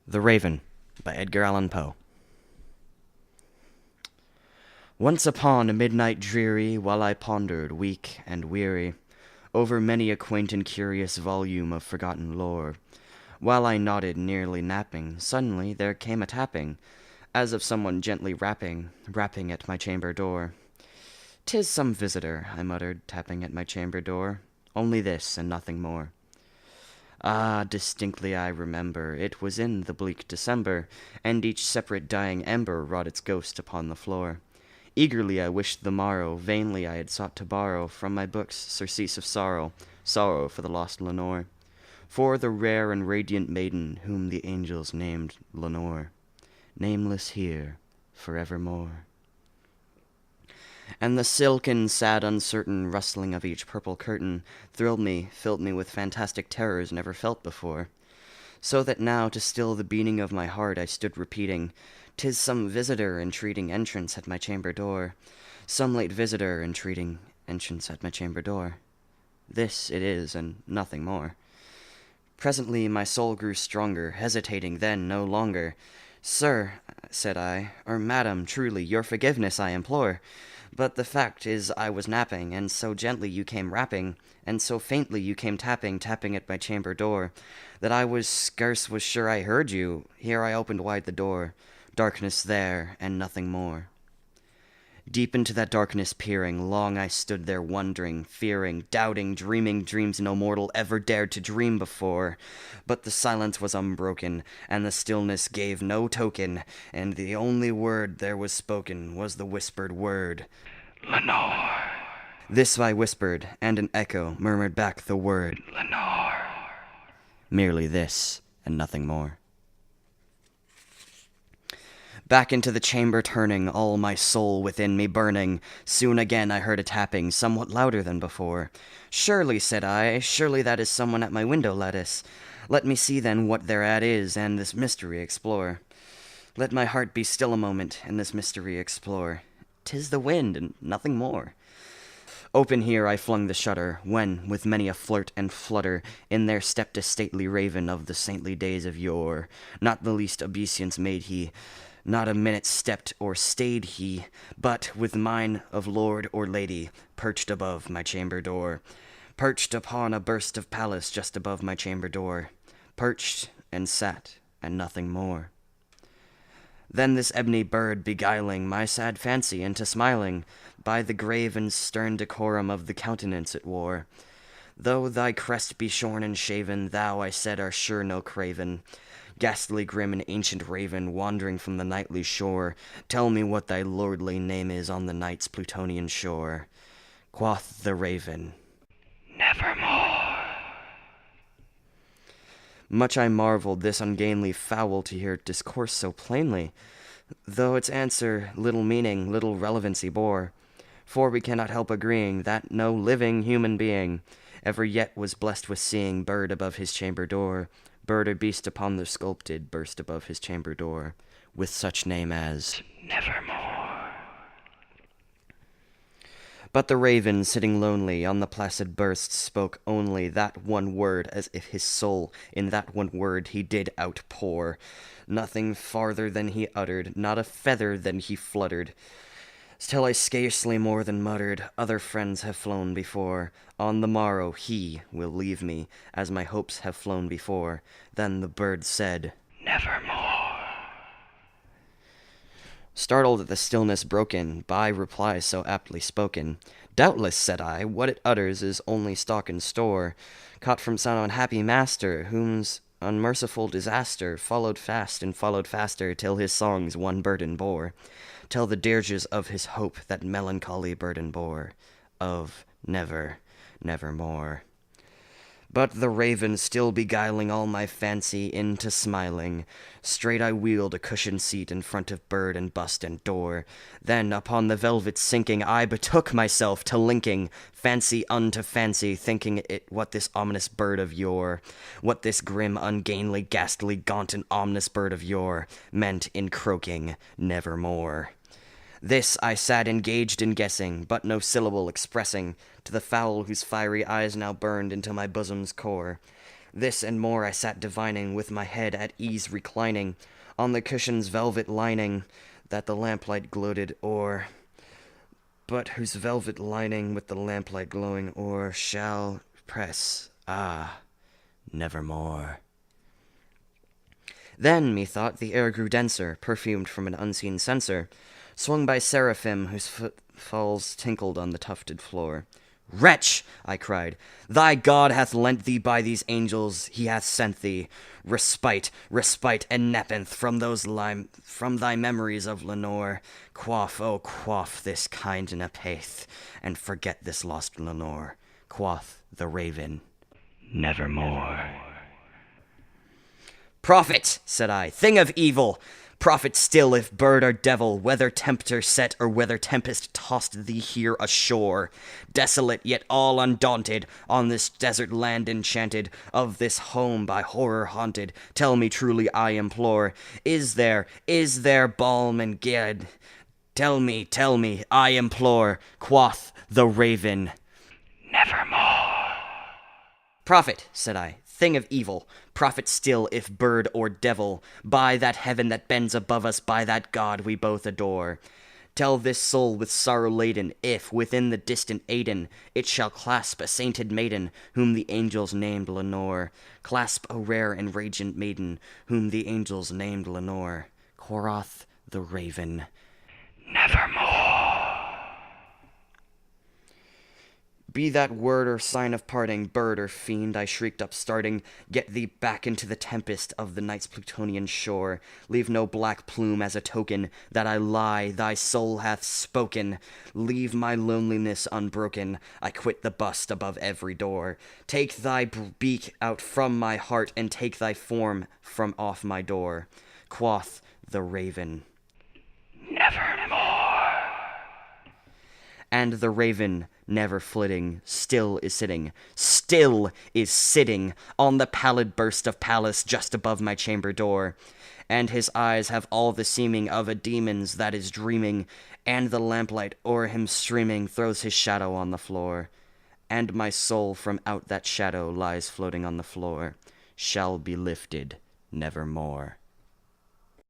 The Raven by Edgar Allan Poe. Once upon a midnight dreary, while I pondered, weak and weary, over many a quaint and curious volume of forgotten lore, while I nodded, nearly napping, suddenly there came a tapping, as of someone gently rapping at my chamber door. "'Tis some visitor," I muttered, tapping at my chamber door. "Only this, and nothing more." Ah, distinctly I remember, it was in the bleak December, and each separate dying ember wrought its ghost upon the floor. Eagerly I wished the morrow, vainly I had sought to borrow from my books surcease of sorrow, sorrow for the lost Lenore, for the rare and radiant maiden whom the angels named Lenore, nameless here forevermore. And the silken, sad, uncertain rustling of each purple curtain thrilled me, filled me with fantastic terrors never felt before. So that now, to still the beating of my heart, I stood repeating, "'Tis some visitor entreating entrance at my chamber door. Some late visitor entreating entrance at my chamber door. This it is, and nothing more." Presently my soul grew stronger, hesitating then no longer. "Sir," said I, "or madam, truly, your forgiveness I implore. But the fact is I was napping, and so gently you came rapping, and so faintly you came tapping at my chamber door, that I was scarce was sure I heard you. Here I opened wide the door. Darkness there, and nothing more." Deep into that darkness peering, long I stood there wondering, fearing, doubting, dreaming dreams no mortal ever dared to dream before. But the silence was unbroken, and the stillness gave no token, and the only word there was spoken was the whispered word, "Lenore." This I whispered, and an echo murmured back the word, "Lenore." Merely this, and nothing more. Back into the chamber turning, all my soul within me burning, soon again I heard a tapping, somewhat louder than before. "Surely," said I, "surely that is someone at my window lattice. Let me see then what thereat is, and this mystery explore. Let my heart be still a moment, and this mystery explore. 'Tis the wind, and nothing more." Open here I flung the shutter, when, with many a flirt and flutter, in there stepped a stately raven of the saintly days of yore. Not the least obeisance made he, not a minute stepped or stayed he, but, with mine of lord or lady, perched above my chamber door. Perched upon a burst of palace just above my chamber door. Perched and sat, and nothing more. Then this ebony bird beguiling my sad fancy into smiling, by the grave and stern decorum of the countenance it wore. "Though thy crest be shorn and shaven, thou," I said, "art sure no craven. Ghastly grim and ancient raven, wandering from the nightly shore, tell me what thy lordly name is on the night's Plutonian shore." Quoth the raven, "Nevermore." Much I marveled this ungainly fowl to hear discourse so plainly, though its answer little meaning, little relevancy bore. For we cannot help agreeing that no living human being ever yet was blessed with seeing bird above his chamber door, bird or beast upon the sculpted burst above his chamber door, with such name as Nevermore. But the raven, sitting lonely on the placid burst, spoke only that one word, as if his soul in that one word he did outpour. Nothing farther than he uttered, not a feather than he fluttered, till I scarcely more than muttered, "Other friends have flown before. On the morrow he will leave me, as my hopes have flown before." Then the bird said, "Nevermore." Startled at the stillness broken by reply so aptly spoken, "Doubtless," said I, "what it utters is only stock and store, caught from some unhappy master, whom's unmerciful disaster followed fast and followed faster, till his songs one burden bore, till the dirges of his hope that melancholy burden bore, of never, nevermore." But the raven, still beguiling all my fancy into smiling, straight I wheeled a cushioned seat in front of bird and bust and door. Then, upon the velvet sinking, I betook myself to linking fancy unto fancy, thinking it what this ominous bird of yore, what this grim, ungainly, ghastly, gaunt, and ominous bird of yore meant in croaking nevermore. This I sat engaged in guessing, but no syllable expressing to the fowl whose fiery eyes now burned into my bosom's core. This and more I sat divining, with my head at ease reclining on the cushion's velvet lining that the lamplight gloated o'er, but whose velvet lining with the lamplight glowing o'er shall press, nevermore. Then, methought, the air grew denser, perfumed from an unseen censer, swung by seraphim whose footfalls tinkled on the tufted floor. Wretch! I cried, thy God hath lent thee by these angels he hath sent thee respite, respite, and nepenthe from thy memories of Lenore. Quaff, oh quaff this kind nepenthe, and forget this lost Lenore. Quoth the raven, nevermore. Prophet, said I, thing of evil! Prophet still, if bird or devil, whether tempter set or whether tempest tossed thee here ashore, desolate yet all undaunted, on this desert land enchanted, of this home by horror haunted, tell me truly, I implore, is there balm and guide? Tell me, I implore, quoth the raven, nevermore. Prophet, said I, thing of evil, prophet still, if bird or devil, by that heaven that bends above us, by that God we both adore. Tell this soul with sorrow laden, if, within the distant Aidenn, it shall clasp a sainted maiden, whom the angels named Lenore. Clasp a rare and radiant maiden, whom the angels named Lenore. Quoth the raven, nevermore. Be that word or sign of parting, bird or fiend, I shrieked upstarting, get thee back into the tempest of the night's Plutonian shore. Leave no black plume as a token that I lie, thy soul hath spoken. Leave my loneliness unbroken, I quit the bust above every door. Take thy beak out from my heart, and take thy form from off my door. Quoth the raven, nevermore. And the raven, never flitting, still is sitting on the pallid burst of palace just above my chamber door. And his eyes have all the seeming of a demon's that is dreaming, and the lamplight o'er him streaming throws his shadow on the floor. And my soul from out that shadow lies floating on the floor, shall be lifted nevermore.